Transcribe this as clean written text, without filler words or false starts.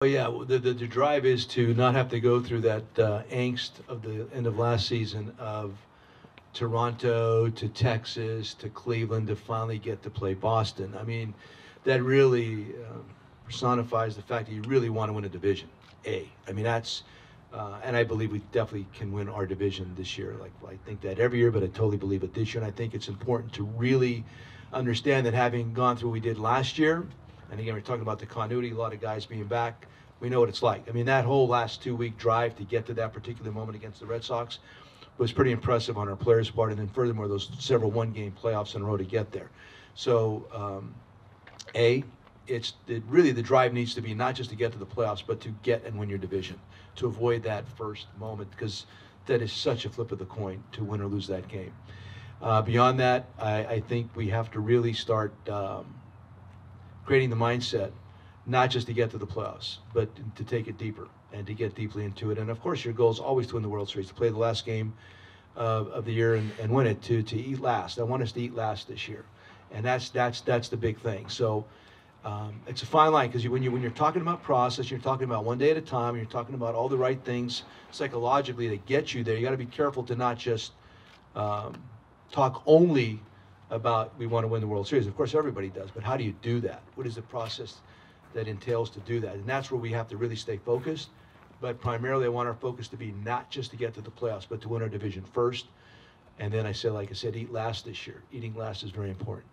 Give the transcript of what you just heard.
Oh yeah, well, the drive is to not have to go through that angst of the end of last season of Toronto to Texas to Cleveland to finally get to play Boston. I mean, that really personifies the fact that you really want to win a division. I mean, and I believe we definitely can win our division this year. Like I think that every year, but I totally believe it this year. And I think it's important to really understand that having gone through what we did last year, and again, we're talking about the continuity, a lot of guys being back. We know what it's like. I mean, that whole last 2-week drive to get to that particular moment against the Red Sox was pretty impressive on our players' part, and then furthermore, those several one-game playoffs in a row to get there. So, really the drive needs to be not just to get to the playoffs, but to get and win your division, to avoid that first moment, because that is such a flip of the coin to win or lose that game. Beyond that, I think we have to really start creating the mindset, not just to get to the playoffs, but to take it deeper and to get deeply into it. And of course, your goal is always to win the World Series, to play the last game of the year and win it, to eat last. I want us to eat last this year, and that's the big thing. So it's a fine line, because when you're talking about process, you're talking about one day at a time, and you're talking about all the right things psychologically that get you there. You got to be careful to not just talk only about we want to win the World Series. Of course, everybody does, but how do you do that? What is the process that entails to do that? And that's where we have to really stay focused. But primarily, I want our focus to be not just to get to the playoffs, but to win our division first. And then like I said, eat last this year. Eating last is very important.